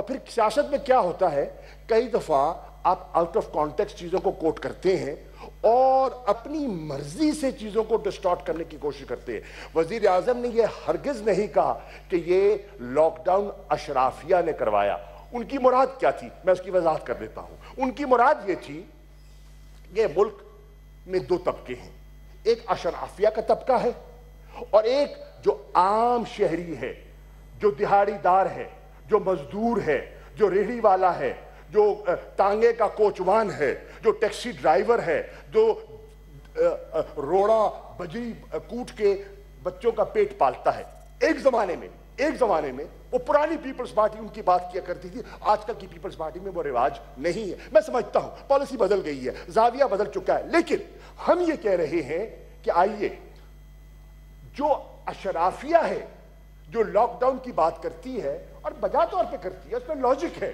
और फिर सियासत में क्या होता है, कई दफा आप आउट ऑफ कॉन्टेक्स्ट चीजों को कोट करते हैं और अपनी मर्जी से चीजों को डिस्टॉर्ट करने की कोशिश करते हैं। वजीर आजम ने यह हरगिज नहीं कहा कि यह लॉकडाउन अशराफिया ने करवाया। उनकी मुराद क्या थी, मैं उसकी वजाहत कर देता हूं। उनकी मुराद यह थी, यह मुल्क में दो तबके हैं, एक अशराफिया का तबका है और एक जो आम शहरी है, जो दिहाड़ीदार है, जो मजदूर है, जो रेहड़ी वाला है, जो तांगे का कोचवान है, जो टैक्सी ड्राइवर है, जो रोड़ा बजरी कूट के बच्चों का पेट पालता है। एक जमाने में वो पुरानी पीपल्स पार्टी उनकी बात किया करती थी, आजकल की पीपल्स पार्टी में वो रिवाज नहीं है। मैं समझता हूं पॉलिसी बदल गई है, जाविया बदल चुका है, लेकिन हम ये कह रहे हैं कि आइए, जो अशराफिया है, जो लॉकडाउन की बात करती है और बजा तौर पे करती है, उसमें लॉजिक है,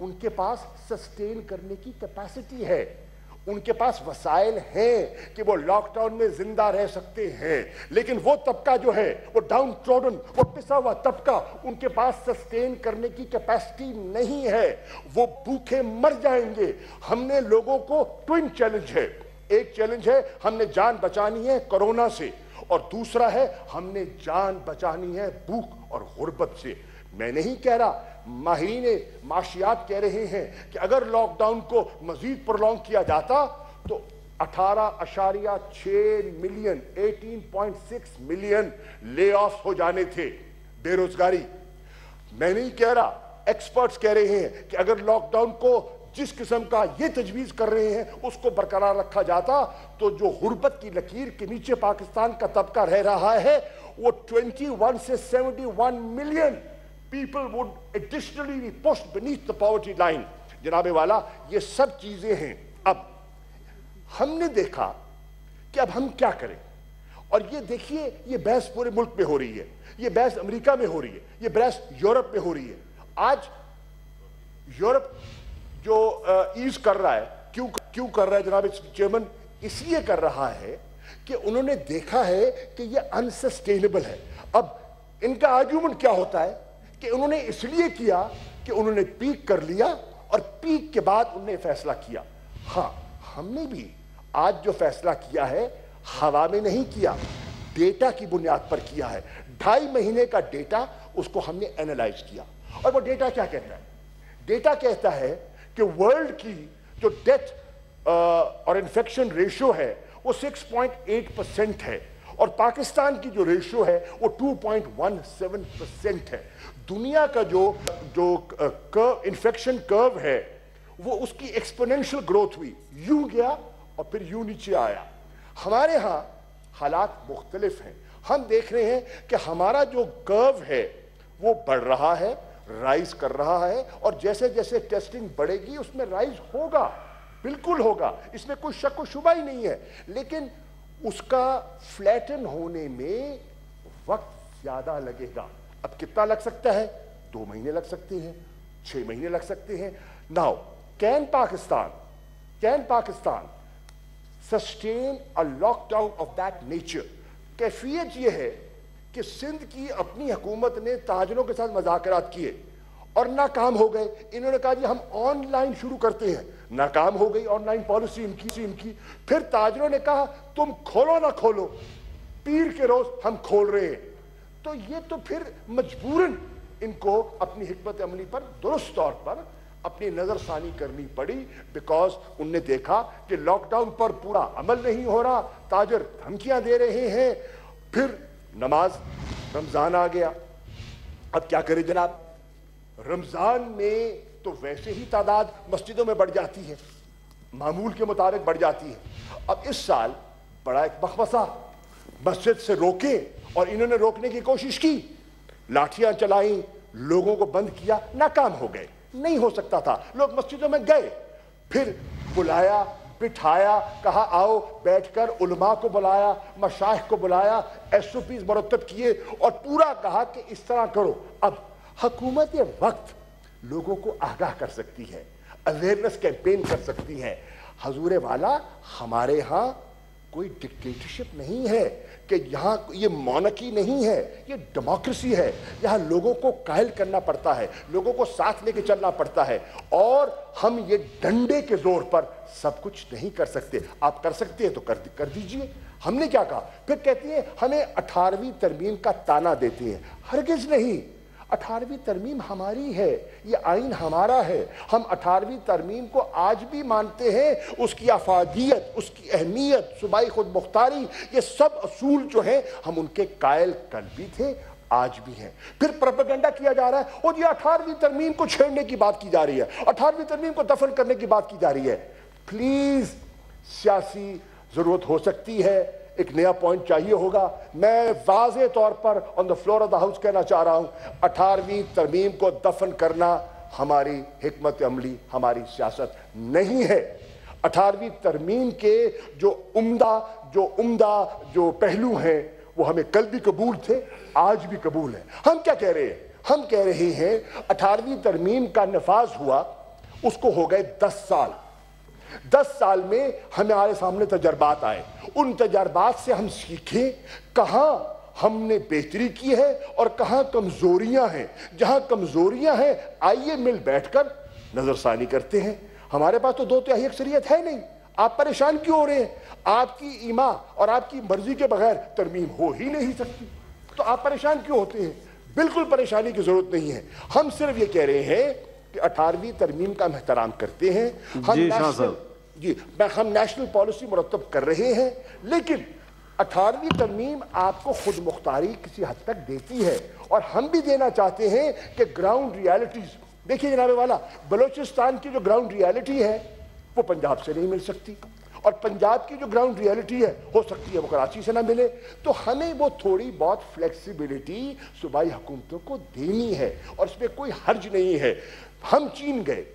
उनके पास सस्टेन करने की कैपेसिटी है, उनके पास वसाइल हैं कि वो लॉकडाउन में जिंदा रह सकते हैं। लेकिन वो तबका जो है, वो डाउन ट्रोडन, वो पिसा हुआ तबका, उनके पास सस्टेन करने की कैपेसिटी नहीं है, वो भूखे मर जाएंगे। हमने लोगों को ट्विन चैलेंज है, एक चैलेंज है हमने जान बचानी है कोरोना से, और दूसरा है हमने जान बचानी है भूख और गुर्बत से। मैं नहीं कह रहा, माहिरीन माशियात कह रहे हैं कि अगर लॉकडाउन को मजीद प्रोलॉन्ग किया जाता तो 18.6 मिलियन 18.6 मिलियन ले ऑफ हो जाने थे, बेरोजगारी। मैं नहीं कह रहा, एक्सपर्ट्स कह रहे हैं कि अगर लॉकडाउन को जिस किस्म का ये तजवीज कर रहे हैं उसको बरकरार रखा जाता तो जो गुर्बत की लकीर के नीचे पाकिस्तान का तबका रह रहा है वो 21 से 71 million people would additionally be pushed beneath the poverty line। जनाबे वाला, ये सब चीजें हैं। अब हमने देखा कि अब हम क्या करें, और ये देखिए, ये बहस पूरे मुल्क में हो रही है, ये बहस अमेरिका में हो रही है, ये बहस यूरोप में हो रही है। आज यूरोप जो ईज कर रहा है, क्यों कर रहा है जनाब चेयरमैन? इसलिए कर रहा है कि उन्होंने देखा है कि ये अनसस्टेनेबल है। अब इनका आर्ग्यूमेंट क्या होता है कि उन्होंने इसलिए किया कि उन्होंने पीक कर लिया और पीक के बाद उन्होंने फैसला किया। हां, हमने भी आज जो फैसला किया है हवा में नहीं किया, डेटा की बुनियाद पर किया है। 2.5 महीने का डेटा, उसको हमने एनालाइज किया, और वो डेटा क्या कहता है? डेटा कहता है कि वर्ल्ड की जो डेथ और इन्फेक्शन रेशियो है वो 6.8% है, और पाकिस्तान की जो रेशियो है वो 2.17% है। दुनिया का जो इन्फेक्शन कर्व है वो उसकी एक्सपोनेंशियल ग्रोथ हुई, यूं गया और फिर यूं नीचे आया। हमारे यहां हालात मुख्तलिफ हैं। हम देख रहे हैं कि हमारा जो कर्व है वो बढ़ रहा है, राइज कर रहा है, और जैसे जैसे टेस्टिंग बढ़ेगी उसमें राइज होगा, बिल्कुल होगा, इसमें कोई शक व शुबा ही नहीं है। लेकिन उसका फ्लैटन होने में वक्त ज्यादा लगेगा। अब कितना लग सकता है? 2 महीने लग सकते हैं, 6 महीने लग सकते हैं। Now can Pakistan sustain a lockdown of that nature? कैफियत यह है कि सिंध की अपनी हुकूमत ने ताजरों के साथ मुज़ाकरात किए और नाकाम हो गए। इन्होंने कहा जी हम ऑनलाइन शुरू करते हैं, नाकाम हो गई ऑनलाइन पॉलिसी इनकी। फिर ताजरों ने कहा तुम खोलो ना खोलो, पीर के रोज हम खोल रहे हैं। तो ये तो फिर मजबूरन इनको अपनी हिकमत अमली पर दुरुस्त तौर पर अपनी नजरसानी करनी पड़ी, बिकॉज उनने देखा कि लॉकडाउन पर पूरा अमल नहीं हो रहा, ताजर धमकियां दे रहे हैं। फिर नमाज, रमजान आ गया। अब क्या करें जनाब? रमजान में तो वैसे ही तादाद मस्जिदों में बढ़ जाती है, मामूल के मुताबिक बढ़ जाती है। अब इस साल बड़ा एक मखमसा, मस्जिद से रोके, और इन्होंने रोकने की कोशिश की, लाठियां चलाई, लोगों को बंद किया, नाकाम हो गए। नहीं हो सकता था, लोग मस्जिदों में गए। फिर बुलाया, बिठाया, कहा आओ बैठकर, उलमा को बुलाया, मशाइख को बुलाया, SOPs मुरतब किए और पूरा कहा कि इस तरह करो। अब हुकूमत वक्त लोगों को आगाह कर सकती है, अवेयरनेस कैंपेन कर सकती है। हजूर वाला, हमारे यहां कोई डिक्टेटरशिप नहीं है कि यहाँ ये मोनार्की नहीं है, ये डेमोक्रेसी है। यहाँ लोगों को कायल करना पड़ता है, लोगों को साथ लेके चलना पड़ता है, और हम ये डंडे के जोर पर सब कुछ नहीं कर सकते। आप कर सकते हैं तो कर दीजिए। हमने क्या कहा? फिर कहती है हमें 18वीं तरमीम का ताना देती है। हरगिज नहीं, 18वीं तरमीम हमारी है, ये आइन हमारा है। हम 18वीं तरमीम को आज भी मानते हैं। उसकी अफादियत, उसकी अहमियत, सूबाई खुद मुख्तारी, ये सब असूल जो हैं हम उनके कायल कल भी थे, आज भी हैं। फिर प्रोपेगेंडा किया जा रहा है और ये 18वीं तरमीम को छेड़ने की बात की जा रही है, 18वीं तरमीम को दफन करने की बात की जा रही है। प्लीज, सियासी जरूरत हो सकती है, एक नया पॉइंट चाहिए होगा। मैं वाज़े तौर पर on the floor of the house कहना चाह रहा हूं, 18वीं तरमीम को दफन करना हमारी हिकमत अमली, हमारी सियासत नहीं है। 18वीं तरमीम के जो उम्दा जो पहलू हैं वो हमें कल भी कबूल थे, आज भी कबूल है। हम क्या कह रहे हैं? हम कह रहे हैं 18वीं तरमीम का नफाज हुआ, उसको हो गए 10 साल। 10 साल में हमारे सामने तजर्बात आए, उन तजर्बात से हम सीखें कहां हमने बेहतरी की है और कहां कमजोरियां हैं। जहां कमजोरियां हैं आइए मिल बैठकर नजरसानी करते हैं। हमारे पास तो 2/3 अक्सरियत है नहीं, आप परेशान क्यों हो रहे हैं? आपकी ईमा और आपकी मर्जी के बगैर तरमीम हो ही नहीं सकती, तो आप परेशान क्यों होते हैं? बिल्कुल परेशानी की जरूरत नहीं है। हम सिर्फ ये कह रहे हैं कि 18वीं तरमीम का हम एहतराम करते हैं, हम नेशनल पॉलिसी मुरतब कर रहे हैं, लेकिन 18वीं तरमीम आपको खुद मुख्तारी किसी हद तक देती है, और हम भी देना चाहते हैं कि ग्राउंड रियलिटीज देखिए जनाबे वाला, बलूचिस्तान की जो ग्राउंड रियलिटी है वो पंजाब से नहीं मिल सकती, और पंजाब की जो ग्राउंड रियलिटी है हो सकती है वो कराची से ना मिले। तो हमें वो थोड़ी बहुत फ्लेक्सिबिलिटी सूबाई हुकूमतों को देनी है, और इसमें कोई हर्ज नहीं है। हम चीन गए,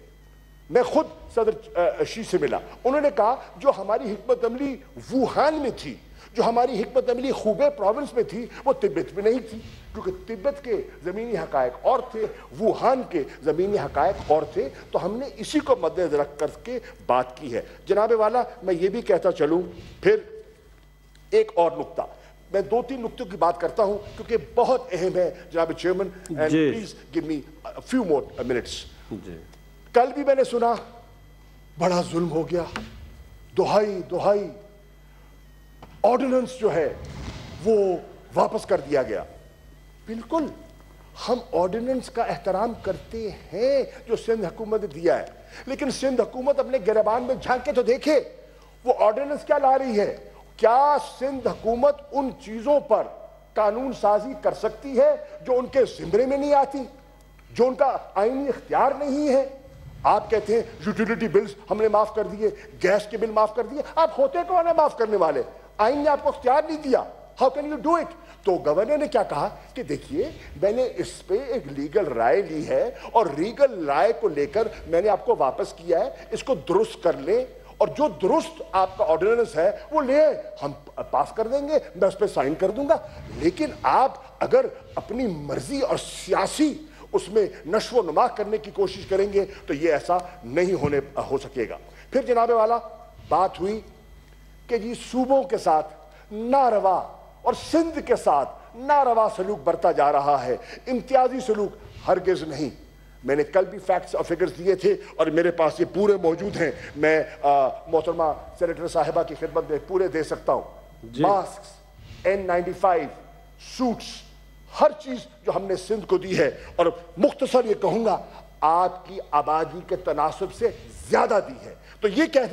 मैं खुद सदर शी से मिला, उन्होंने कहा जो हमारी हिकमत अमली वुहान में थी, जो हमारी हिकमत अमली खूबे प्रोविंस में थी, वो तिब्बत में नहीं थी, क्योंकि तिब्बत के ज़मीनी हकायक और थे, वुहान के ज़मीनी हकायक और थे। तो हमने इसी को मद्देनजर रख करके बात की है। जनाबे वाला, मैं ये भी कहता चलूँ, फिर एक और नुक्ता, मैं 2-3 नुक्तों की बात करता हूँ क्योंकि बहुत अहम है जनाब chairman, and please give me few more minutes. कल भी मैंने सुना बड़ा जुल्म हो गया, दुहाई ऑर्डिनेंस जो है वो वापस कर दिया गया। बिल्कुल, हम ऑर्डिनेंस का एहतराम करते हैं जो सिंध हुकूमत ने दिया है, लेकिन सिंध हुकूमत अपने गिरबान में झांक के तो देखे वो ऑर्डिनेंस क्या ला रही है। क्या सिंध हुकूमत उन चीजों पर कानून साजी कर सकती है जो उनके जिम्मे में नहीं आती, जो उनका आईनी इख्तियार नहीं है? आप कहते हैं यूटिलिटी बिल्स हमने माफ कर दिए, गैस के बिल माफ कर दिए, आप होते कौन है माफ करने वाले? आइन ने आपको इख्तियार नहीं दिया, how can you do it? तो गवर्नर ने क्या कहा कि देखिए मैंने इस पे एक लीगल राय ली है, और लीगल राय को लेकर मैंने आपको वापस किया है, इसको दुरुस्त कर ले, और जो दुरुस्त आपका ऑर्डिनेंस है वो ले हम पास कर देंगे, मैं उस पर साइन कर दूंगा। लेकिन आप अगर अपनी मर्जी और सियासी उसमें नश्व नुमा करने की कोशिश करेंगे तो ये ऐसा नहीं हो सकेगा। फिर जनाबे वाला बात हुई कि जी सूबों के साथ नारवा और सिंध के साथ नारवा सलूक बरता जा रहा है, इम्तियाजी सलूक। हरगिज नहीं, मैंने कल भी फैक्ट्स और फिगर्स दिए थे और मेरे पास ये पूरे मौजूद हैं, मैं मोहतरमा सेनेटर साहिबा की खिदमत में पूरे दे सकता हूँ। मास्क, N95, सूट्स, हर चीज जो हमने सिंध को दी है, और मुख्तसर ये कहूंगा आपकी आबादी के तनासब से ज्यादा दी है। तो ये कह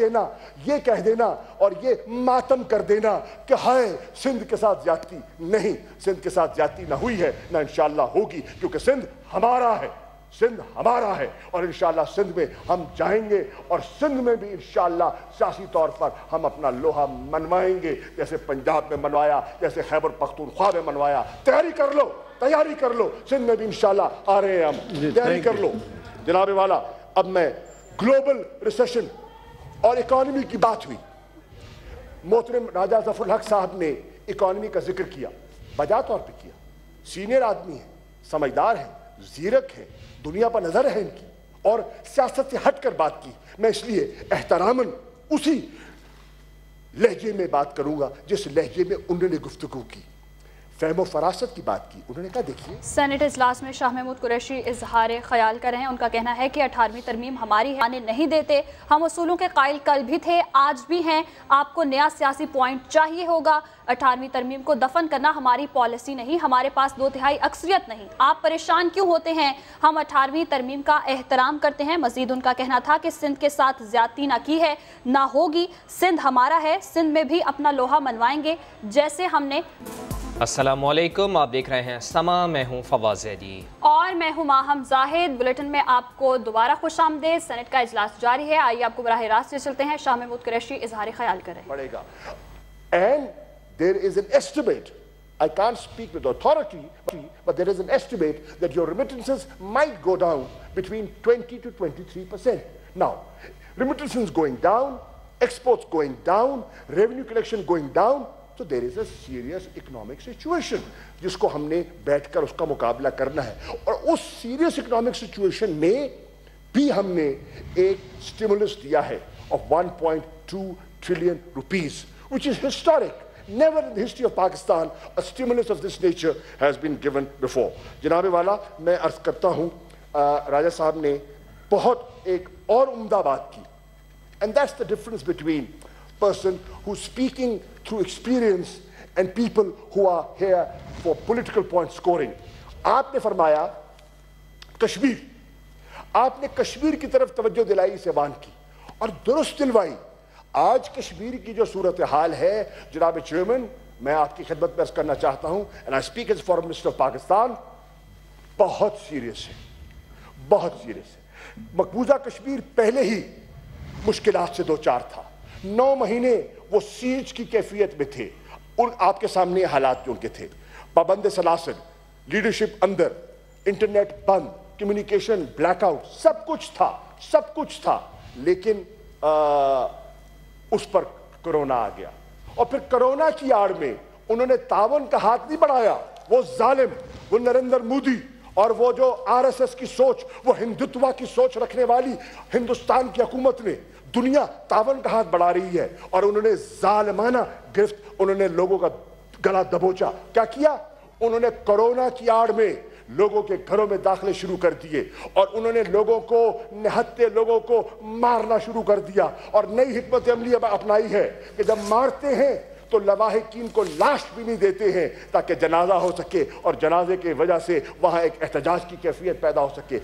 देना और ये मातम कर देना कि हाय सिंध के साथ ज्यादती, नहीं, सिंध के साथ ज्यादती ना हुई है ना इंशाअल्लाह होगी, क्योंकि सिंध हमारा है, सिंध हमारा है, और इंशाअल्लाह सिंध में हम जाएंगे, और सिंध में भी इंशाअल्लाह सियासी तौर पर हम अपना लोहा मनवाएंगे, जैसे पंजाब में मनवाया, जैसे खैबर पख्तूनख्वा में मनवाया। तैयारी कर लो, सिंध में भी इंशाअल्लाह आ रहे हैं हम, तैयारी कर लो। जनाबे वाला, अब मैं ग्लोबल रिसेशन और इकोनॉमी की बात हुई, मोहतरम राजा जफरुल हक साहब ने इकोनॉमी का जिक्र किया, बजा तौर पर किया, सीनियर आदमी है, समझदार है, जीरक है, दुनिया पर नजर है इनकी, और सियासत से हटकर बात की। मैं इसलिए एहतरामन उसी लहजे में बात करूंगा जिस लहजे में उन्होंने गुफ्तगू की, फहम फरासत की बात की। उन्होंने कहा, देखिए, सेनेट इजलास में शाह महमूद कुरैशी इजहार ख्याल कर रहे हैं। उनका कहना है कि 18वीं तरमीम हमारी है, आने नहीं देते। हम उसूलों के कायल कल भी थे, आज भी हैं। आपको नया सियासी पॉइंट चाहिए होगा। 18वीं तरमीम को दफन करना हमारी पॉलिसी नहीं, हमारे पास 2/3 अक्सरियत नहीं। आप परेशान क्यों होते हैं? हम 18वीं तरमीम का एहतराम करते हैं। मजीद उनका कहना था कि सिंध के साथ ज्यादती ना की है, ना होगी। सिंध हमारा है, सिंध में भी अपना लोहा मनवाएंगे जैसे हमने। अस्सलामुअलैकुम, आप देख रहे हैं समा, मैं हूं फवाज ज़ैदी और मैं हूं माहम जाहिद। बुलेटिन में आपको दोबारा खुशामदीद। सेनेट का इजलास जारी है, आइए आपको बराह रास्त से चलते हैं। शाह महमूद कुरैशी इजहार ख्याल कर रहे हैं। पड़ेगा। And there is an estimate, I can't speak with authority, but there is an estimate that your remittances might go down between 20 to 23%. Now, remittances going down, exports going down, revenue collection going down, so there is a serious economic situation जिसको हमने बैठकर उसका मुकाबला करना है। और उस serious economic situation में भी हमने एक स्टिमुलस दिया है of 1.2 trillion rupees, which is historic. Never in the history of Pakistan a stimulus of this nature has been given before. जनाबे वाला, मैं अर्ज करता हूँ, राजा साहब ने बहुत एक और उम्दा बात की, and that's the difference between person who's speaking through experience and people who are here for political point scoring. आपने फरमाया कश्मीर, आपने कश्मीर की तरफ तवज्जो दिलाई, इस ऐवान की, और दुरुस्त दिलवाई। आज कश्मीर की जो सूरत हाल है, जनाब चेयरमैन, मैं आपकी खिदमत में अर्ज करना चाहता हूं, and I speak as foreign minister of Pakistan, बहुत सीरियस है, बहुत सीरियस है। मकबूजा कश्मीर पहले ही मुश्किलात से दो चार था। 9 महीने वो सीज की कैफियत में थे। उन आपके सामने हालात जो उनके थे, पाबंद सलासिल, लीडरशिप अंदर, इंटरनेट बंद, कम्युनिकेशन ब्लैकआउट, सब कुछ था, सब कुछ था। लेकिन उस पर कोरोना आ गया, और फिर कोरोना की आड़ में उन्होंने तावन का हाथ नहीं बढ़ाया। वो जालिम, वो नरेंद्र मोदी और वो जो आरएसएस की सोच, वो हिंदुत्व की सोच रखने वाली हिंदुस्तान की हुकूमत ने, दुनिया तावन का हाथ बढ़ा रही है, और उन्होंने जालिमाना गिरफ्त, उन्होंने लोगों का गला दबोचा। क्या किया? उन्होंने कोरोना की आड़ में लोगों के घरों में दाखिले शुरू कर दिए, और उन्होंने लोगों को, निहत्ते लोगों को मारना शुरू कर दिया। और नई हिकमत अमली अपनाई है कि जब मारते हैं तो लवाहिकीन को लाश भी नहीं देते हैं, ताकि जनाजा हो सके और जनाजे की वजह से वहां एक एहतजाज की कैफियत पैदा हो सके।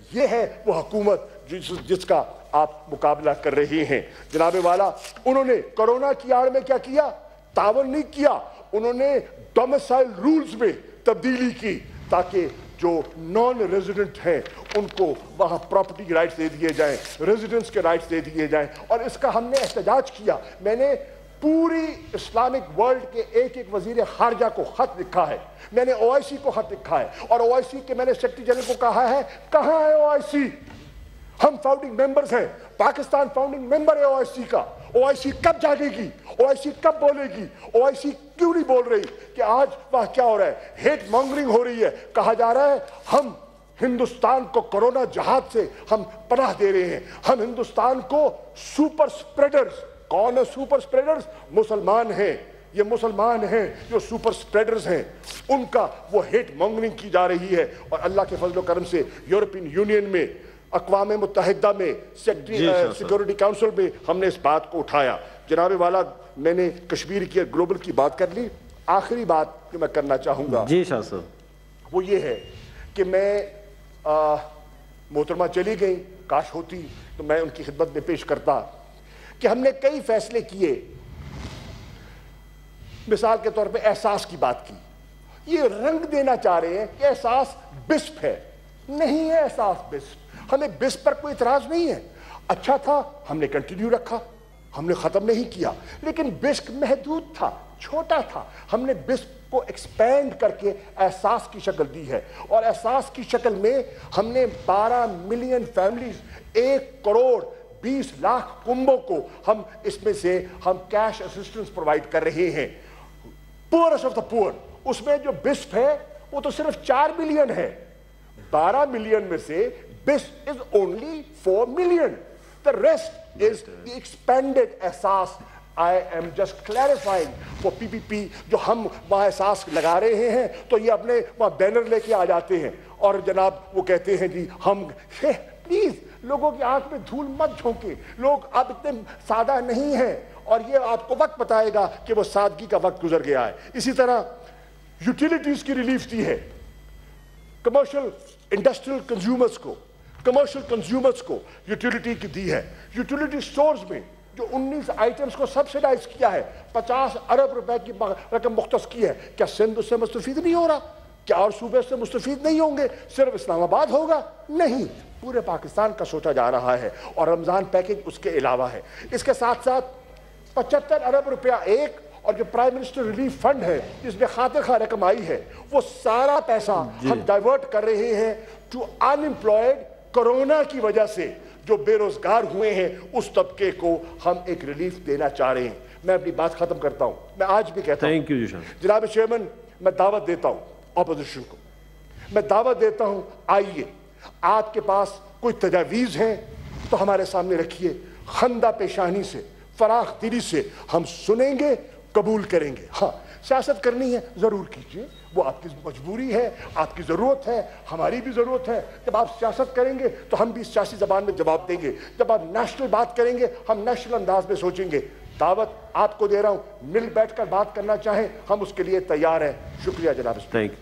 ये है वो हुकूमत जिसका आप मुकाबला कर रहे हैं। जनाबे वाला, उन्होंने कोरोना की आड़ में क्या किया? तावन नहीं किया, उन्होंने डोमिसाइल रूल्स में तब्दीली की, ताकि जो नॉन रेजिडेंट हैं उनको वहां प्रॉपर्टी राइट्स दे दिए जाएं, रेजिडेंस के राइट्स दे दिए जाएं। और इसका हमने एहतजाज किया। मैंने पूरी इस्लामिक वर्ल्ड के एक एक वजीर खारजा को खत लिखा है, मैंने OIC को खत लिखा है, और OIC के मैंने सेक्रेटरी जनरल को कहा है, कहां है OIC? हम फाउंडिंग मेंबर्स हैं, पाकिस्तान फाउंडिंग मेंबर है OIC का। OIC कब जागेगी? OIC कब बोलेगी? OIC क्यों नहीं बोल रही कि आज वह क्या हो रहा है? हेट मॉन्गरिंग हो रही है। कहा जा रहा है हम हिंदुस्तान को कोरोना जहाज से हम पनाह दे रहे हैं, हम हिंदुस्तान को सुपर स्प्रेडर्स। कौन है सुपर स्प्रेडर्स? मुसलमान हैं, ये मुसलमान हैं जो सुपर स्प्रेडर्स हैं, उनका वो हेट मॉन्गरिंग की जा रही है। और अल्लाह के फजल करम से यूरोपियन यूनियन में, अक़वाम मुत्तहिदा में, सिक्योरिटी काउंसिल में हमने इस बात को उठाया। जनाबे वाला, मैंने कश्मीर की ग्लोबल की बात कर ली। आखिरी बात जो मैं करना चाहूँगा जी शाह साहब, वो ये है कि मैं मोहतरमा चली गई, काश होती तो मैं उनकी खिदमत में पेश करता कि हमने कई फैसले किए। मिसाल के तौर पे एहसास की बात की। ये रंग देना चाह रहे हैं कि एहसास बिस्प है। नहीं है एहसास बिस्प। हमें बिस्प पर कोई इतराज नहीं है। अच्छा था, हमने कंटिन्यू रखा, हमने खत्म नहीं किया। लेकिन बिस्प महदूद था, छोटा था। हमने बिस्प को एक्सपेंड करके एहसास की शक्ल दी है, और एहसास की शक्ल में हमने 12 मिलियन फैमिलीज, 1 करोड़ 20 लाख कुंबों को हम इसमें से हम कैश असिस्टेंस प्रोवाइड कर रहे हैं। पुअरेस्ट ऑफ द पुअर, उसमें जो बिस्प है वो तो सिर्फ 4 मिलियन है। 12 मिलियन में से BISP is only 4 million. The rest is the expanded Ehsaas I am just clarifying वो पीपीपी जो हम वहाँ एहसास लगा रहे हैं, तो ये अपने वहाँ बैनर लेके आ जाते हैं और जनाब वो कहते हैं जी हम, प्लीज लोगों की आंख में धूल मत झोंके, लोग अब इतने सादा नहीं हैं और ये आपको वक्त बताएगा कि वो सादगी का वक्त गुजर गया है। इसी तरह यूटिलिटीज की रिलीफ दी है कमर्शियल इंडस्ट्रियल कंज्यूमर्स को, कमर्शियल कंज्यूमर्स को यूटिलिटी की दी है। यूटिलिटी स्टोर्स में जो 19 आइटम्स को सब्सिडाइज किया है, 50 अरब रुपए की रकम मुख्तस की है, क्या सिंध उससे मुस्तफीद नहीं हो रहा? क्या और सूबे से मुस्तफीद नहीं होंगे? सिर्फ इस्लामाबाद होगा? नहीं, पूरे पाकिस्तान का सोचा जा रहा है और रमजान पैकेज उसके अलावा है। इसके साथ साथ 75 अरब रुपया एक, और जो प्राइम मिनिस्टर रिलीफ फंड है जिसमें खातिर खा रकम आई है, वो सारा पैसा हम डाइवर्ट कर रहे हैं टू अनएम्प्लॉयड, कोरोना की वजह से जो बेरोजगार हुए हैं उस तबके को हम एक रिलीफ देना चाह रहे हैं। मैं अपनी बात खत्म करता हूं। मैं आज भी कहता हूं जनाब चेयरमैन, मैं दावत देता हूं ऑपोजिशन को, मैं दावत देता हूं आइए, आपके पास कोई तजावीज हैं तो हमारे सामने रखिए, खंदा पेशानी से, फराख दिली से हम सुनेंगे, कबूल करेंगे। हाँ, सियासत करनी है जरूर कीजिए, वो आपकी मजबूरी है, आपकी ज़रूरत है, हमारी भी ज़रूरत है। जब आप सियासत करेंगे तो हम भी सियासी ज़बान में जवाब देंगे। जब आप नेशनल बात करेंगे हम नेशनल अंदाज में सोचेंगे। दावत आपको दे रहा हूँ, मिल बैठकर बात करना चाहें हम उसके लिए तैयार हैं। शुक्रिया जनाब। Thank you.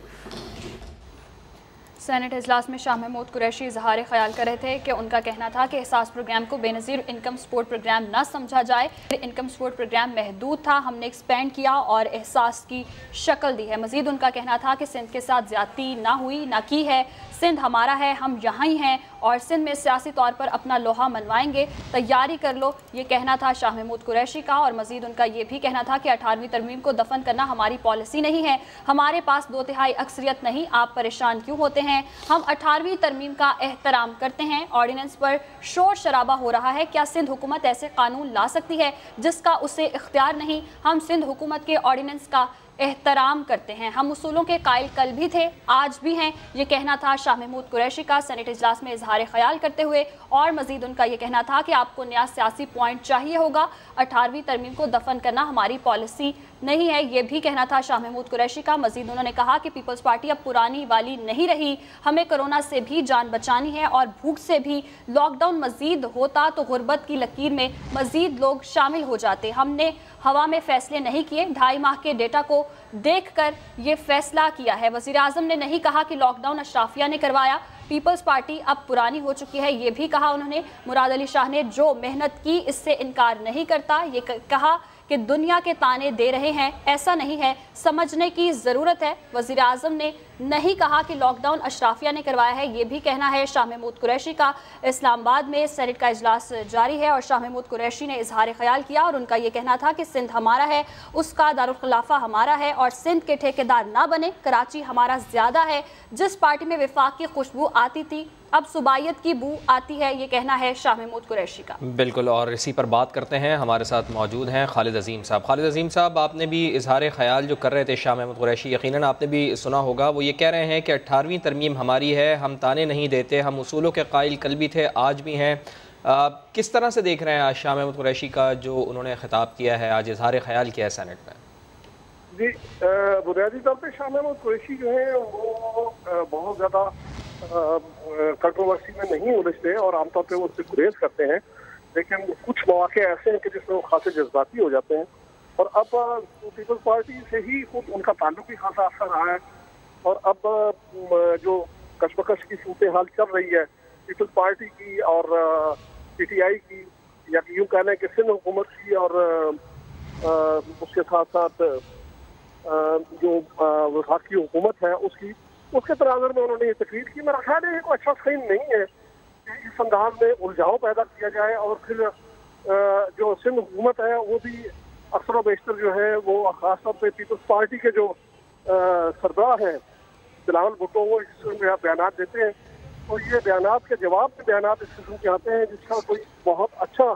सेनेट इजलास में शाह महमूद कुरैशी इजहार ख्याल कर रहे थे कि उनका कहना था कि एहसास प्रोग्राम को बेनज़ीर इनकम सपोर्ट प्रोग्राम न समझा जाए। इनकम सपोर्ट प्रोग्राम महदूद था, हमने एक्सपेंड किया और एहसास की शक्ल दी है। मजीद उनका कहना था कि सिंध के साथ ज्यादती ना हुई, ना की है, सिंध हमारा है, हम यहाँ ही हैं और सिंध में सियासी तौर पर अपना लोहा मनवाएंगे, तैयारी कर लो, ये कहना था शाह महमूद कुरैशी का। और मजीद उनका ये भी कहना था कि 18वीं तरमीम को दफन करना हमारी पॉलिसी नहीं है, हमारे पास 2/3 अक्सरियत नहीं, आप परेशान क्यों होते हैं, हम 18वीं तरमीम का एहतराम करते हैं। ऑर्डिनेंस पर शोर शराबा हो रहा है, क्या सिंध हुकूमत ऐसे कानून ला सकती है जिसका उसे इख्तियार नहीं? हम सिंध हुकूमत के ऑर्डिनेंस का एहतराम करते हैं, हम उसूलों के कायल कल भी थे, आज भी हैं, ये कहना था शाह महमूद कुरैशी का सेनेट इजलास में इजहार ख्याल करते हुए। और मजीद उनका ये कहना था कि आपको नया सियासी पॉइंट चाहिए होगा, 18वीं तरमीम को दफन करना हमारी पॉलिसी नहीं है, ये भी कहना था शाह महमूद कुरैशी का। मजीद उन्होंने कहा कि पीपल्स पार्टी अब पुरानी वाली नहीं रही, हमें कोरोना से भी जान बचानी है और भूख से भी। लॉकडाउन मजीद होता तो गुर्बत की लकीर में मजीद लोग शामिल हो जाते, हमने हवा में फैसले नहीं किए, 2.5 माह के डेटा को देखकर ये फैसला किया है। वज़ीर आज़म ने नहीं कहा कि लॉकडाउन अशराफिया ने करवाया, पीपल्स पार्टी अब पुरानी हो चुकी है, ये भी कहा उन्होंने। मुराद अली शाह ने जो मेहनत की इससे इनकार नहीं करता, ये कहा कि दुनिया के ताने दे रहे हैं, ऐसा नहीं है, समझने की ज़रूरत है। वज़ीर आज़म ने नहीं कहा कि लॉकडाउन अशराफिया ने करवाया है, ये भी कहना है शाह महमूद कुरैशी का। इस्लामाबाद में सेनेट का इजलास जारी है और शाह महमूद कुरैशी ने इजहार ख्याल किया और उनका ये कहना था कि सिंध हमारा है, उसका दारुल खिलाफा हमारा है और सिंध के ठेकेदार ना बने, कराची हमारा ज़्यादा है। जिस पार्टी में विफाक की खुशबू आती थी अब सुबायत की बू आती है, ये कहना है शाह महमूद कुरैशी का। बिल्कुल, और इसी पर बात करते हैं, हमारे साथ मौजूद हैं खालिद अजीम साहब। खालिद अजीम साहब, आपने भी इजहार ख्याल जो कर रहे थे शाह महमूद कुरैशी, यकीनन आपने भी सुना होगा, वो ये कह रहे हैं कि 18वीं तरमीम हमारी है, हम ताने नहीं देते, हम उसूलों के कायल कल भी थे, आज भी हैं। किस तरह से देख रहे हैं आज शाह महमूद कुरैशी का जो उन्होंने खिताब किया है, आज इजहार ख्याल किया है सेनेट में? जी, बुनियादी तौर पर शाह महमूद कुरैशी जो है वो बहुत ज़्यादा कंट्रोवर्सी में नहीं उलझते और आमतौर पे वो उससे गुरेज करते हैं, लेकिन कुछ मौके ऐसे हैं कि जिसमें वो खासे जज्बाती हो जाते हैं। और अब पीपल्स पार्टी से ही खुद उनका ताल्लुक ही खासा अच्छा रहा है और अब जो कशमकश की सूरत हाल चल रही है पीपल्स पार्टी की और PTI की, या यूँ कहना है कि सिंध हुकूमत की और उसके साथ साथ जो वफाकी हुकूमत है उसके तनाज़ुर में उन्होंने ये तकरीर की। मेरा ख्याल है ये कोई अच्छा साइन नहीं है कि इस अंदाज में उलझाव पैदा किया जाए और फिर जो सिंध हुकूमत है वो भी अक्सर बेशतर जो है वो खासतौर पे पीपल्स पार्टी के जो सरबराह हैं बिलावल भुट्टो, वो इस किस्म के बयान देते हैं और ये बयान के जवाब में बयान इस किस्म के आते हैं जिसका कोई बहुत अच्छा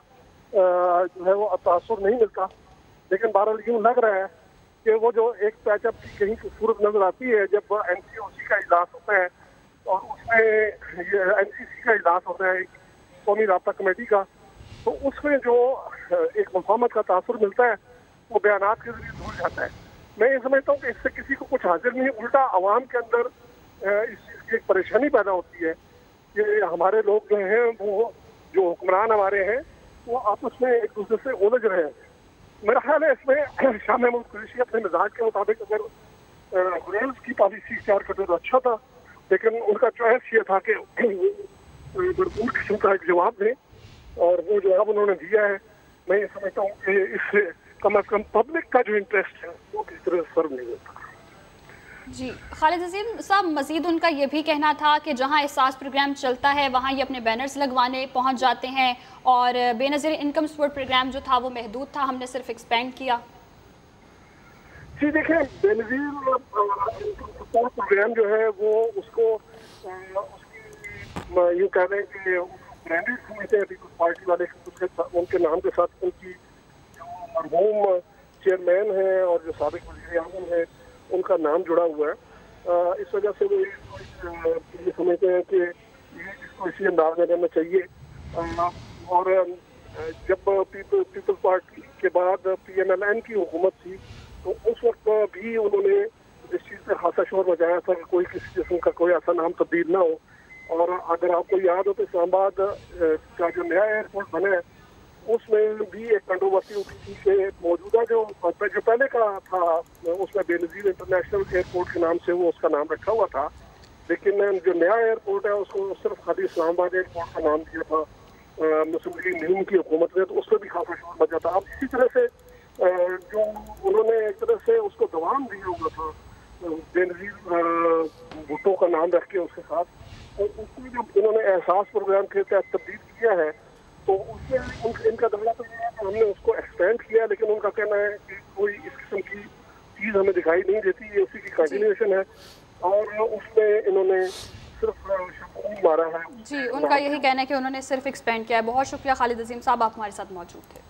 जो है वो तासुर नहीं मिलता। लेकिन बहरहाल यूँ लग रहा है कि वो जो एक पैचअप की कहीं सूरत नजर आती है जब NCOC का इजलास होता है और उसमें NCC का इजलास होता है कौमी राब्ता कमेटी का, तो तो उसमें जो एक मुफाहमत का तासुर मिलता है वो बयानात के जरिए धुल जाता है। मैं ये समझता हूँ कि इससे किसी को कुछ हासिल नहीं, उल्टा आवाम के अंदर इस चीज़ की एक परेशानी पैदा होती है कि हमारे लोग जो हैं वो जो हुक्मरान हमारे हैं वो आपस में एक दूसरे से उलझ रहे हैं। मेरा ख्याल है इसमें शाह महमूद कुरैशी अपने मिजाज के मुताबिक अगर गुरेज की पॉलिसी इख्तियार करते तो अच्छा था, लेकिन उनका चॉइस ये था कि भरपूर किस्म का एक जवाब दें, और वो जवाब उन्होंने दिया है। मैं ये समझता हूँ कि इससे कम अज कम पब्लिक का जो इंटरेस्ट है वो किसी तरह सर्व नहीं होता। जी खालिद अजीम साहब, मजीद उनका ये भी कहना था कि जहां एहसास प्रोग्राम चलता है वहां ये अपने बैनर्स लगवाने पहुंच जाते हैं, और बेनज़ीर इनकम सपोर्ट प्रोग्राम जो था वो महदूद था, हमने सिर्फ एक्सपेंड किया। जी देखिए, बेनज़ीर इनकम सपोर्ट प्रोग्राम जो है वो उसको यूँ कह रहे हैं कि ब्रांडेड समझते हैं पीपल्स पार्टी वाले, उनके नाम के साथ उनकी जो मरहूम चेयरमैन हैं और जो साबिक वज़ीर आज़म हैं उनका नाम जुड़ा हुआ है। इस वजह से वो ये समझते हैं कि इसको इसी अंदाज में रहना चाहिए। और जब पीपल्स पार्टी के बाद PMLN की हुकूमत थी तो उस वक्त भी उन्होंने इस चीज़ पे खासा शोर मचाया था कि कोई किसी किस्म का कोई ऐसा नाम तब्दील ना हो। और अगर आपको याद हो तो इस्लामाबाद का जो नया एयरपोर्ट बना है उसमें भी एक कंट्रोवर्सी उठी थी कि मौजूदा जो पहले का था उसमें बेनज़ीर इंटरनेशनल एयरपोर्ट के नाम से वो उसका नाम रखा हुआ था, लेकिन जो नया एयरपोर्ट है उसको सिर्फ खाली इस्लामाबाद एयरपोर्ट का नाम दिया था मुस्लिम लीग नून की हुकूमत ने, तो उसमें भी खासा शोर मचा था। अब इसी तरह से जो उन्होंने एक तरह से उसको दवाम दिया हुआ था बेनज़ीर भुट्टो का नाम रख के उसके साथ, और उसको जब उन्होंने एहसास प्रोग्राम के तहत तब्दील किया है तो उसमें इनका दावा तो है कि हमने उसको एक्सपेंड किया, लेकिन उनका कहना है कि कोई इस किस्म की चीज़ हमें दिखाई नहीं देती, ये उसी की कंटिन्यूएशन है और उसमें इन्होंने सिर्फ शबूत मारा है। जी, उनका यही कहना है कि उन्होंने सिर्फ एक्सपेंड किया है। बहुत शुक्रिया खालिद अजीम साहब, आप हमारे साथ मौजूद थे।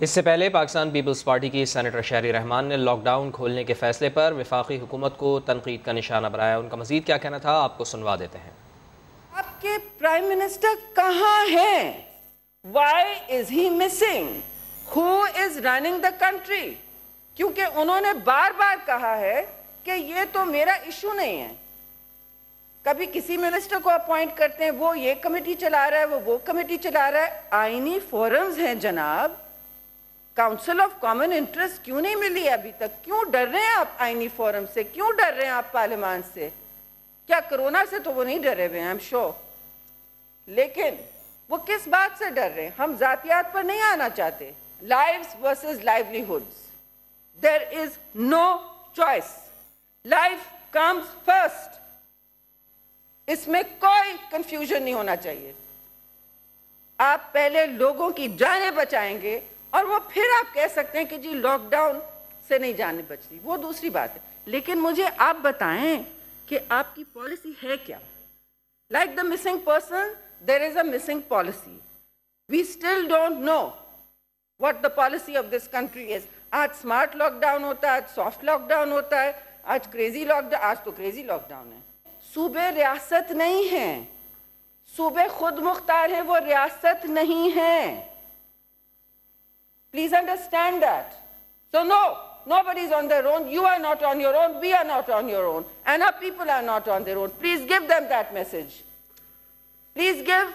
इससे पहले पाकिस्तान पीपल्स पार्टी की सेनेटर शहरी रहमान ने लॉकडाउन खोलने के फैसले पर वफाकी हुकूमत को तनकीद का निशाना बनाया। उनका मजीद क्या कहना था आपको सुनवा देते हैं। आपके प्राइम मिनिस्टर कहाँ हैं? Why is he missing? Who is running the country? क्योंकि उन्होंने बार बार कहा है कि ये तो मेरा इशू नहीं है। कभी किसी मिनिस्टर को अपॉइंट करते हैं, वो ये कमेटी चला रहा है, वो कमेटी चला रहा है। आईनी फोरम्स हैं जनाब, काउंसिल ऑफ कॉमन इंटरेस्ट क्यों नहीं मिली अभी तक? क्यों डर रहे हैं आप आईनी फोरम से? क्यों डर रहे हैं आप पार्लियामान से? क्या कोरोना से तो वो नहीं डरे हुए हैं, आई एम श्योर, लेकिन वो किस बात से डर रहे हैं? हम जातियात पर नहीं आना चाहते। Lives versus livelihoods, there is no choice, life comes first. इसमें कोई कंफ्यूजन नहीं होना चाहिए। आप पहले लोगों की जानें बचाएंगे और वो फिर आप कह सकते हैं कि जी लॉकडाउन से नहीं जाने बचती, वो दूसरी बात है। लेकिन मुझे आप बताएं कि आपकी पॉलिसी है क्या? Like the missing person, there is a missing policy. We still don't know what the policy of this country is. आज स्मार्ट लॉकडाउन होता है, आज सॉफ्ट लॉकडाउन होता है, आज क्रेजी लॉकडाउन, आज तो क्रेजी लॉकडाउन है। सूबे रियासत नहीं है, सूबे खुद मुख्तार है, वो रियासत नहीं है। Please understand that. So no, nobody is on their own. You are not on your own. We are not on your own. And our people are not on their own. Please give them that message. Please give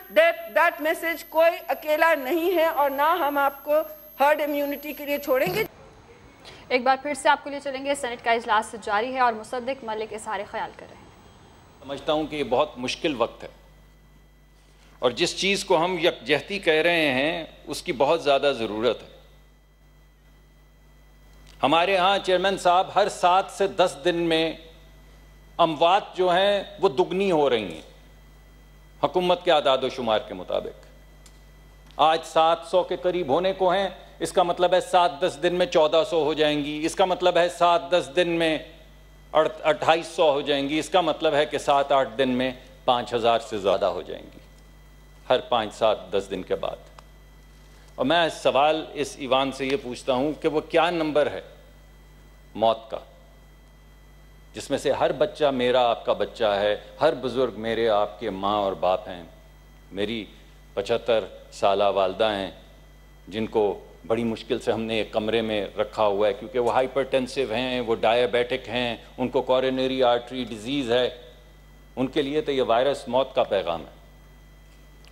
that message. कोई अकेला नहीं है और ना हम आपको herd immunity के लिए छोड़ेंगे। एक बार फिर से आपको लिए चलेंगे। सेनेट का इजलास जारी है और मुसद्दिक मलिक इज़हार ख्याल कर रहे हैं। समझता हूँ कि ये बहुत मुश्किल वक्त है और जिस चीज़ को हम यकजहती कह रहे हैं उसकी बहुत ज़्यादा ज़रूरत है। हमारे यहाँ चेयरमैन साहब हर 7 से 10 दिन में अमवात जो हैं वो दुगनी हो रही हैं हुकूमत के आदाद व शुमार के मुताबिक। आज 700 के करीब होने को हैं, इसका मतलब है 7-10 दिन में 1400 हो जाएंगी, इसका मतलब है 7-10 दिन में 2800 हो जाएंगी, इसका मतलब है कि 7-8 दिन में 5000 से ज़्यादा हो जाएंगी हर 5-7-10 दिन के बाद। और मैं सवाल इस ईवान से ये पूछता हूँ कि वो क्या नंबर है मौत का जिसमें से हर बच्चा मेरा आपका बच्चा है, हर बुज़ुर्ग मेरे आपके माँ और बाप हैं, मेरी 75 साला वालदा हैं जिनको बड़ी मुश्किल से हमने एक कमरे में रखा हुआ है क्योंकि वो हाइपरटेंसिव हैं, वो डायबिटिक हैं, उनको कोरोनरी आर्टरी डिजीज़ है। उनके लिए तो ये वायरस मौत का पैगाम है।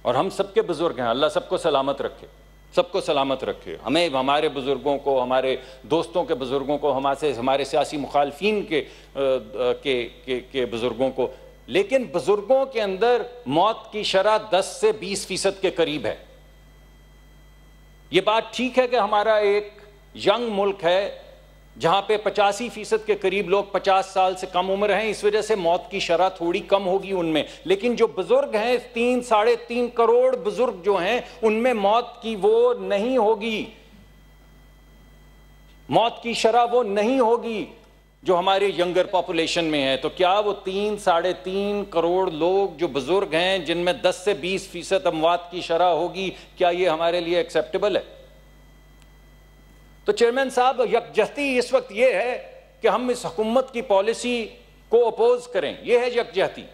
और हम सबके बुज़ुर्ग हैं, अल्लाह सबको सलामत रखे, सबको सलामत रखे। हमें, हमारे बुज़ुर्गों को, हमारे दोस्तों के बुज़ुर्गों को, हमारे सियासी मुखालफीन के बुज़ुर्गों को, लेकिन बुज़ुर्गों के अंदर मौत की शरह 10 से 20% के करीब है। ये बात ठीक है कि हमारा एक यंग मुल्क है जहां पे 85% के करीब लोग 50 साल से कम उम्र हैं, इस वजह से मौत की शरह थोड़ी कम होगी उनमें। लेकिन जो बुजुर्ग हैं, 3-3.5 करोड़ बुजुर्ग जो हैं, उनमें मौत की वो नहीं होगी, मौत की शरह वो नहीं होगी जो हमारे यंगर पॉपुलेशन में है। तो क्या वो 3-3.5 करोड़ लोग जो बुजुर्ग हैं, जिनमें 10 से 20% अमवात की शरह होगी, क्या ये हमारे लिए एक्सेप्टेबल है? तो चेयरमैन साहब, यकजहती इस वक्त ये है कि हम इस हुकूमत की पॉलिसी को अपोज करें, ये है यकजहती।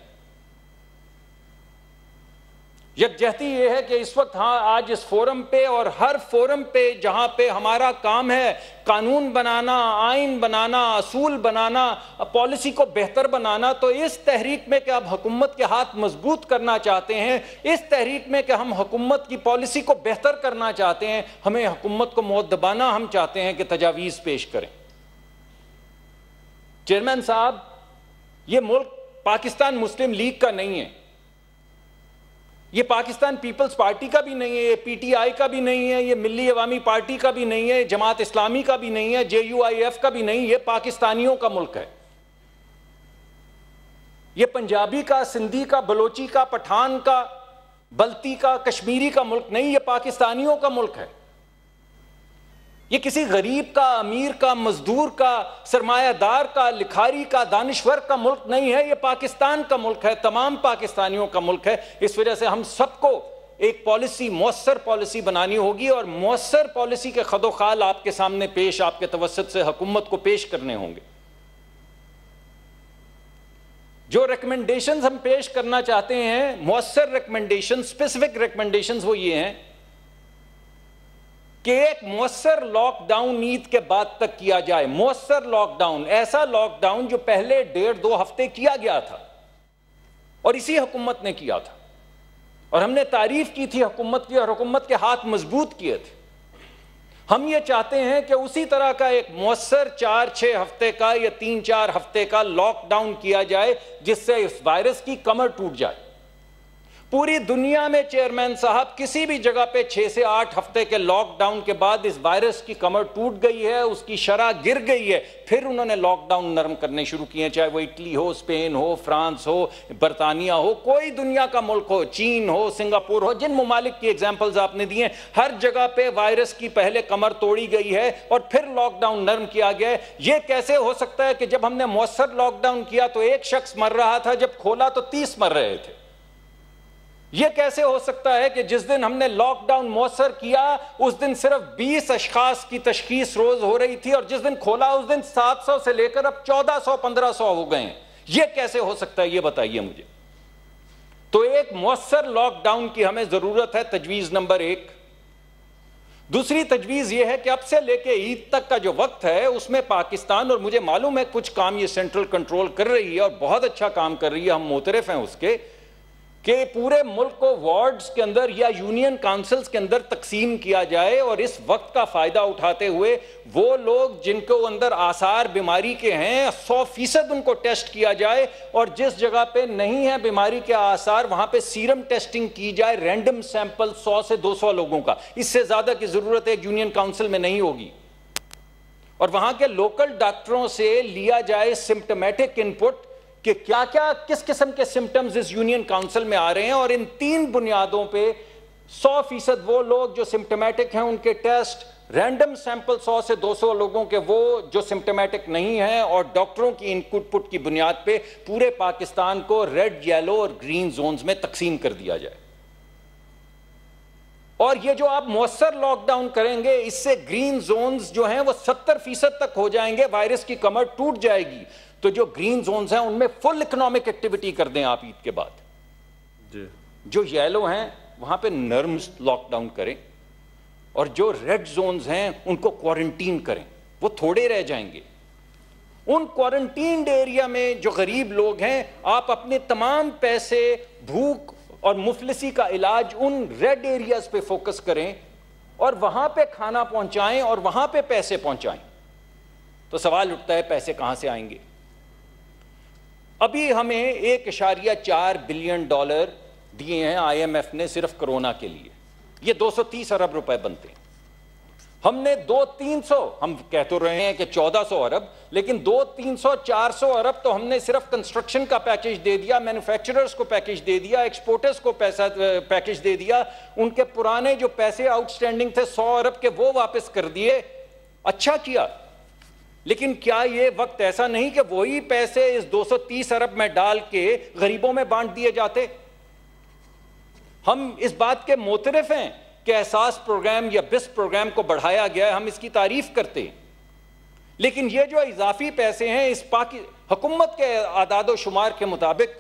यकजहती ये है कि इस वक्त, हाँ, आज इस फोरम पे और हर फोरम पे जहां पे हमारा काम है कानून बनाना, आइन बनाना, असूल बनाना, पॉलिसी को बेहतर बनाना, तो इस तहरीक में कि आप हुकूमत के हाथ मजबूत करना चाहते हैं, इस तहरीक में कि हम हुकूमत की पॉलिसी को बेहतर करना चाहते हैं, हमें हुकूमत को मुअद्दबाना हम चाहते हैं कि तजावीज़ पेश करें। चेयरमैन साहब, ये मुल्क पाकिस्तान मुस्लिम लीग का नहीं है, ये पाकिस्तान पीपल्स पार्टी का भी नहीं है, ये पीटीआई का भी नहीं है, ये मिल्ली अवामी पार्टी का भी नहीं है, जमात इस्लामी का भी नहीं है, JUIF का भी नहीं, ये पाकिस्तानियों का मुल्क है। ये पंजाबी का, सिंधी का, बलोची का, पठान का, बल्ती का, कश्मीरी का मुल्क नहीं, ये पाकिस्तानियों का मुल्क है। ये किसी गरीब का, अमीर का, मजदूर का, सरमायादार का, लिखारी का, दानिश्वर का मुल्क नहीं है, ये पाकिस्तान का मुल्क है, तमाम पाकिस्तानियों का मुल्क है। इस वजह से हम सबको एक पॉलिसी, मौसर पॉलिसी बनानी होगी और मौसर पॉलिसी के खदोखाल आपके सामने पेश, आपके तवस्सुत से हुकूमत को पेश करने होंगे। जो रिकमेंडेशंस हम पेश करना चाहते हैं, मौसर रिकमेंडेशन, स्पेसिफिक रिकमेंडेशंस, वो ये हैं कि एक मौसर लॉकडाउन ईद के बाद तक किया जाए। मौसर लॉकडाउन, ऐसा लॉकडाउन जो पहले 1.5-2 हफ्ते किया गया था और इसी हुकूमत ने किया था, और हमने तारीफ की थी हुकूमत की और हुकूमत के हाथ मजबूत किए थे। हम ये चाहते हैं कि उसी तरह का एक मौसर 4-6 हफ्ते का या 3-4 हफ्ते का लॉकडाउन किया जाए, जिससे इस वायरस की कमर टूट जाए। पूरी दुनिया में चेयरमैन साहब किसी भी जगह पे 6 से 8 हफ्ते के लॉकडाउन के बाद इस वायरस की कमर टूट गई है, उसकी शरह गिर गई है, फिर उन्होंने लॉकडाउन नरम करने शुरू किए, चाहे वो इटली हो, स्पेन हो, फ्रांस हो, बरतानिया हो, कोई दुनिया का मुल्क हो, चीन हो, सिंगापुर हो, जिन ममालिक की एग्जाम्पल्स आपने दिए, हर जगह पे वायरस की पहले कमर तोड़ी गई है और फिर लॉकडाउन नरम किया गया है। यह कैसे हो सकता है कि जब हमने मौसर लॉकडाउन किया तो 1 शख्स मर रहा था, जब खोला तो 30 मर रहे थे? यह कैसे हो सकता है कि जिस दिन हमने लॉकडाउन मौसर किया उस दिन सिर्फ 20 अशखास की तशखीस रोज हो रही थी और जिस दिन खोला उस दिन 700 से लेकर अब 1400-1500 हो गए हैं? यह कैसे हो सकता है, यह बताइए मुझे। तो एक मौसर लॉकडाउन की हमें जरूरत है, तजवीज नंबर 1। दूसरी तजवीज यह है कि अब से लेके ईद तक का जो वक्त है उसमें पाकिस्तान, और मुझे मालूम है कुछ काम ये सेंट्रल कंट्रोल कर रही है और बहुत अच्छा काम कर रही है, हम मोतरफ हैं उसके, कि पूरे मुल्क को वार्ड्स के अंदर या यूनियन काउंसिल्स के अंदर तकसीम किया जाए और इस वक्त का फायदा उठाते हुए वो लोग जिनको अंदर आसार बीमारी के हैं 100% उनको टेस्ट किया जाए, और जिस जगह पे नहीं है बीमारी के आसार वहां पे सीरम टेस्टिंग की जाए, रैंडम सैंपल 100 से 200 लोगों का, इससे ज्यादा की जरूरत एक यूनियन काउंसिल में नहीं होगी। और वहां के लोकल डॉक्टरों से लिया जाए सिम्टोमेटिक इनपुट कि क्या क्या, किस किस्म के सिम्टम्स इस यूनियन काउंसिल में आ रहे हैं, और इन 3 बुनियादों पे 100% वो लोग जो सिम्टोमेटिक हैं उनके टेस्ट, रैंडम सैंपल 100 से 200 लोगों के वो जो सिम्टोमेटिक नहीं हैं, और डॉक्टरों की इनपुट की बुनियाद पे पूरे पाकिस्तान को रेड, येलो और ग्रीन जोन्स में तकसीम कर दिया जाए। और ये जो आप मौसर लॉकडाउन करेंगे इससे ग्रीन जोन्स जो हैं वो 70% तक हो जाएंगे, वायरस की कमर टूट जाएगी। तो जो ग्रीन जोन्स हैं उनमें फुल इकोनॉमिक एक्टिविटी कर दें आप ईद के बाद। जो येलो हैं वहाँ पे नर्म लॉकडाउन करें और जो रेड जोन्स हैं उनको क्वारंटीन करें, वो थोड़े रह जाएंगे। उन क्वारंटीन्ड एरिया में जो गरीब लोग हैं, आप अपने तमाम पैसे भूख और मुफलिसी का इलाज उन रेड एरियाज पे फोकस करें और वहां पे खाना पहुंचाएं और वहां पे पैसे पहुंचाएं। तो सवाल उठता है पैसे कहां से आएंगे? अभी हमें 1.4 बिलियन डॉलर दिए हैं IMF ने सिर्फ कोरोना के लिए। ये 230 अरब रुपए बनते हैं। हमने 200-300, हम कह तो रहे हैं कि 1400 अरब, लेकिन 200-300-400 अरब तो हमने सिर्फ कंस्ट्रक्शन का पैकेज दे दिया, मैन्युफैक्चरर्स को पैकेज दे दिया, एक्सपोर्टर्स को पैकेज दे दिया। उनके पुराने जो पैसे आउटस्टैंडिंग थे 100 अरब के, वो वापस कर दिए। अच्छा किया, लेकिन क्या ये वक्त ऐसा नहीं कि वही पैसे इस 230 अरब में डाल के गरीबों में बांट दिए जाते? हम इस बात के मोतरफ हैं कि एहसास प्रोग्राम या बिस्क प्रोग्राम को बढ़ाया गया है, हम इसकी तारीफ करते हैं, लेकिन ये जो इजाफी पैसे हैं, इस हुकूमत के आदादो शुमार के मुताबिक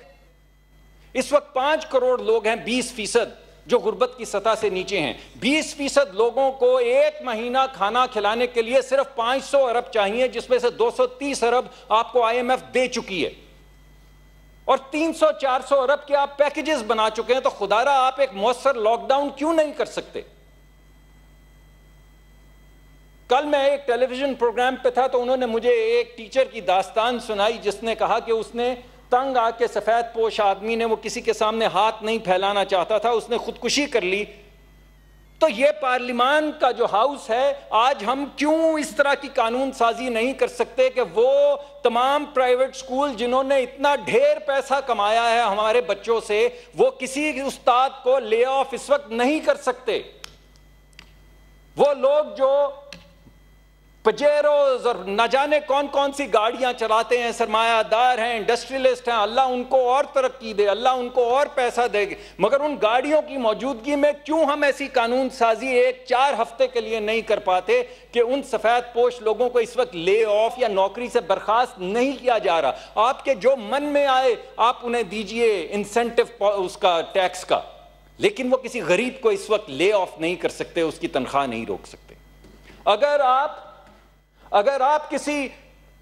इस वक्त 5 करोड़ लोग हैं, 20% जो गुर्बत की सतह से नीचे हैं। 20% लोगों को एक महीना खाना खिलाने के लिए सिर्फ 500 अरब चाहिए, जिसमें से 230 अरब आपको IMF दे चुकी है और 300-400 अरब के आप पैकेजेस बना चुके हैं। तो खुदारा आप एक मौसर लॉकडाउन क्यों नहीं कर सकते? कल मैं एक टेलीविजन प्रोग्राम पे था तो उन्होंने मुझे एक टीचर की दास्तान सुनाई जिसने कहा कि उसने तंग आके सफेद पोश आदमी ने, वो किसी के सामने हाथ नहीं फैलाना चाहता था, उसने खुदकुशी कर ली। तो ये पार्लियामान का जो हाउस है, आज हम क्यों इस तरह की कानून साजी नहीं कर सकते कि वो तमाम प्राइवेट स्कूल जिन्होंने इतना ढेर पैसा कमाया है हमारे बच्चों से, वो किसी उस्ताद को ले ऑफ इस वक्त नहीं कर सकते। वो लोग जो पजेरोज और न जाने कौन कौन सी गाड़ियां चलाते हैं, सरमायादार हैं, इंडस्ट्रियलिस्ट हैं, अल्लाह उनको और तरक्की दे, अल्लाह उनको और पैसा देगा, मगर उन गाड़ियों की मौजूदगी में क्यों हम ऐसी कानून साजी 1-4 हफ्ते के लिए नहीं कर पाते कि उन सफेद पोश लोगों को इस वक्त ले ऑफ या नौकरी से बर्खास्त नहीं किया जा रहा? आपके जो मन में आए आप उन्हें दीजिए इंसेंटिव उसका टैक्स का, लेकिन वो किसी गरीब को इस वक्त ले ऑफ नहीं कर सकते, उसकी तनख्वाह नहीं रोक सकते। अगर आप किसी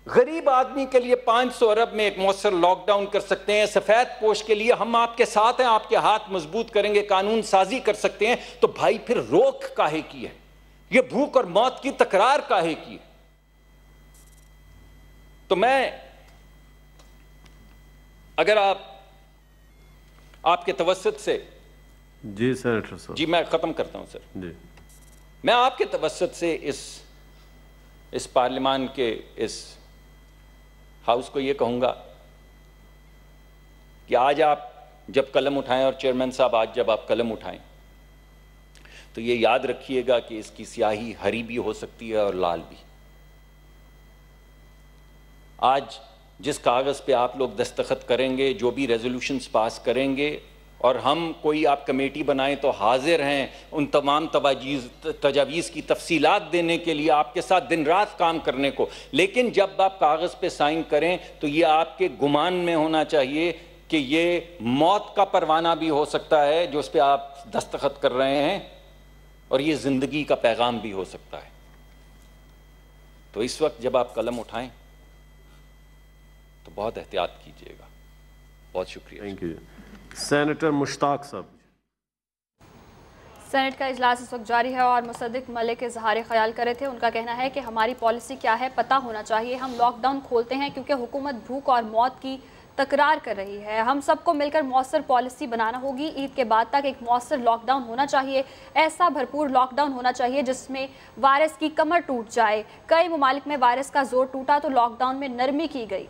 गरीब आदमी के लिए 500 अरब में एक मौसर लॉकडाउन कर सकते हैं, सफेद पोश के लिए हम आपके साथ हैं, आपके हाथ मजबूत करेंगे, कानून साजी कर सकते हैं, तो भाई फिर रोक काहे की है? ये भूख और मौत की तकरार काहे की है? तो मैं, अगर आपके तवस्सुत से, जी सेनेटर साहब, जी मैं खत्म करता हूं सर जी, मैं आपके तवस्सुत से इस पार्लियामान के इस हाउस को यह कहूंगा कि आज आप जब कलम उठाएं, और चेयरमैन साहब आज जब आप कलम उठाएं, तो ये याद रखिएगा कि इसकी स्याही हरी भी हो सकती है और लाल भी। आज जिस कागज पे आप लोग दस्तखत करेंगे, जो भी रेजोल्यूशंस पास करेंगे, और हम कोई आप कमेटी बनाएं तो हाजिर हैं उन तमाम तजावीज़ की तफसीलात देने के लिए, आपके साथ दिन रात काम करने को, लेकिन जब आप कागज़ पे साइन करें तो ये आपके गुमान में होना चाहिए कि ये मौत का परवाना भी हो सकता है जो उस पर आप दस्तखत कर रहे हैं, और ये ज़िंदगी का पैगाम भी हो सकता है। तो इस वक्त जब आप कलम उठाएं तो बहुत एहतियात कीजिएगा। बहुत शुक्रिया। Thank you. सेनेटर मुश्ताक साहब। सेनेट का इजलास इस वक्त जारी है और मुसद्दिक मलिक इजहार ख्याल कर रहे थे। उनका कहना है कि हमारी पॉलिसी क्या है पता होना चाहिए। हम लॉकडाउन खोलते हैं क्योंकि हुकूमत भूख और मौत की तकरार कर रही है। हम सबको मिलकर मौसर पॉलिसी बनाना होगी। ईद के बाद तक एक मौसर लॉकडाउन होना चाहिए, ऐसा भरपूर लॉकडाउन होना चाहिए जिसमें वायरस की कमर टूट जाए। कई ममालिक में वायरस का जोर टूटा तो लॉकडाउन में नरमी की गई।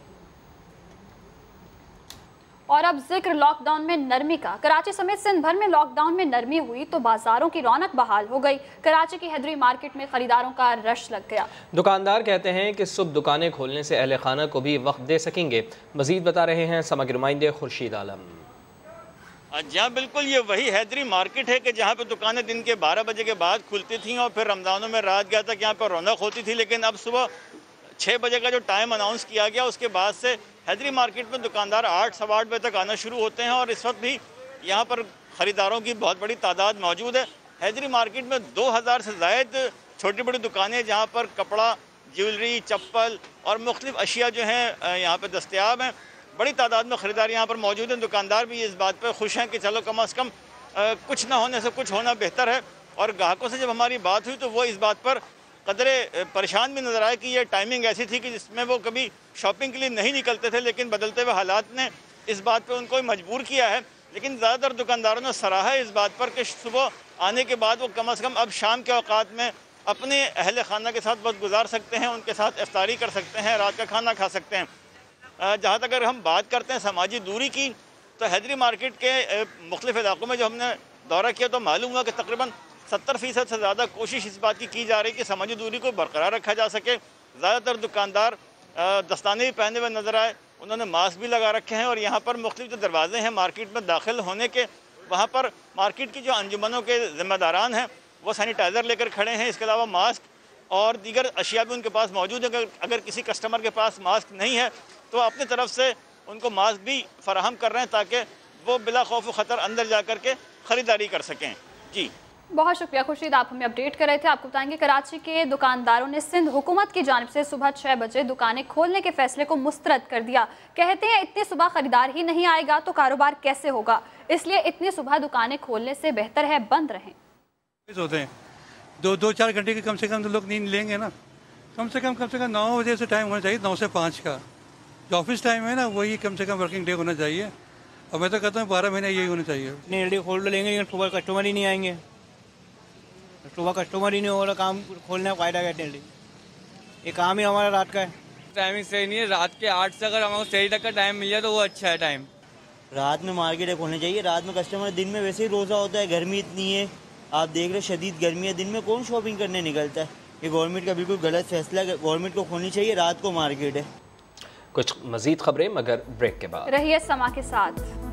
और अब जिक्र लॉकडाउन में नरमी का। कराची समेत सिंध भर में लॉकडाउन में नरमी हुई तो बाजारों की रौनक बहाल हो गई। कराची की हैदरी मार्केट में खरीदारों का रश लग गया। दुकानदार कहते हैं कि सुबह दुकानें खोलने से अहले खाना को भी वक्त दे सकेंगे। मजीद बता रहे हैं समग्र नुमाइंदे खुर्शीद आलम। जहाँ बिल्कुल ये वही हैदरी मार्केट है कि जहाँ पे दुकानें दिन के 12 बजे के बाद खुलती थी और फिर रमज़ानों में रात गया तक यहाँ पर रौनक होती थी, लेकिन अब सुबह 6 बजे का जो टाइम अनाउंस किया गया उसके बाद से हैदरी मार्केट में दुकानदार 8 सवा 8 बजे तक आना शुरू होते हैं और इस वक्त भी यहाँ पर ख़रीदारों की बहुत बड़ी तादाद मौजूद है। हैदरी मार्केट में 2000 से ज़ायद छोटी बड़ी दुकानें जहाँ पर कपड़ा, ज्वेलरी, चप्पल और मुख्तलिफ अशिया जो हैं यहाँ पर दस्तयाब हैं। बड़ी तादाद में ख़रीदार यहाँ पर मौजूद हैं। दुकानदार भी इस बात पर खुश हैं कि चलो कम अज़ कम कुछ ना होने से कुछ होना बेहतर है। और ग्राहकों से जब हमारी बात हुई तो वो इस बात पर कदरे परेशान भी नज़र आए कि ये टाइमिंग ऐसी थी कि जिसमें वो कभी शॉपिंग के लिए नहीं निकलते थे, लेकिन बदलते हुए हालात ने इस बात पर उनको मजबूर किया है। लेकिन ज़्यादातर दुकानदारों ने सराहा है इस बात पर कि सुबह आने के बाद वो कम अज़ कम अब शाम के औकात में अपने अहल खाना के साथ वक्त गुजार सकते हैं, उनके साथ इफ्तारी कर सकते हैं, रात का खाना खा सकते हैं। जहाँ तक अगर हम बात करते हैं समाजी दूरी की, तो हैदरी मार्केट के मुख्तलिफ इलाकों में जो हमने दौरा किया तो मालूम हुआ कि तकरीबन 70% से ज़्यादा कोशिश इस बात की जा रही है कि समाजी दूरी को बरकरार रखा जा सके। ज़्यादातर दुकानदार दस्ताने भी पहने हुए नज़र आए, उन्होंने मास्क भी लगा रखे हैं। और यहाँ पर मुख्तलिफ जो दरवाजे हैं मार्केट में दाखिल होने के, वहाँ पर मार्केट की जो अंजुमनों के ज़िम्मेदारान हैं वो सैनिटाइज़र लेकर खड़े हैं। इसके अलावा मास्क और दीगर अशिया भी उनके पास मौजूद है। अगर किसी कस्टमर के पास मास्क नहीं है तो अपनी तरफ से उनको मास्क भी फराहम कर रहे हैं ताकि वो बिला खौफ ख़तर अंदर जा कर के ख़रीदारी कर सकें। जी बहुत शुक्रिया खुर्शीद, आप हमें अपडेट कर रहे थे। आपको बताएंगे कराची के दुकानदारों ने सिंध हुकूमत की जानिब से सुबह 6 बजे दुकानें खोलने के फैसले को मुस्तरद कर दिया। कहते हैं इतनी सुबह खरीदार ही नहीं आएगा तो कारोबार कैसे होगा, इसलिए इतनी सुबह दुकानें खोलने से बेहतर है बंद रहें। होते हैं 2-4 घंटे के कम से कम तो लोग नींद लेंगे ना। कम से कम 9 बजे से टाइम होना चाहिए, 9 से 5 का जो ऑफिस टाइम है ना, वही कम से कम वर्किंग डे होना चाहिए। और मैं तो कहता हूँ 12 महीने यही होना चाहिए। इतनी जल्दी खोल लेंगे लेकिन सुबह कस्टमर ही नहीं आएंगे, सुबह कस्टमर ही नहीं हो रहा, काम खोलने का फायदा क्या है? ये काम ही हमारा रात का है। टाइमिंग सही नहीं है, रात के 8 से अगर हमको सही तक का टाइम मिल जाए तो वो अच्छा है। टाइम रात में मार्केट खोलनी चाहिए, रात में कस्टमर, दिन में वैसे ही रोज़ा होता है, गर्मी इतनी है, आप देख रहे शदीद गर्मी है, दिन में कौन शॉपिंग करने निकलता है। ये गवर्नमेंट का बिल्कुल गलत फैसला है, गवर्नमेंट को खोलनी चाहिए, रात को मार्केट है। कुछ मजीद खबरें मगर ब्रेक के बाद। रहिए समा के साथ।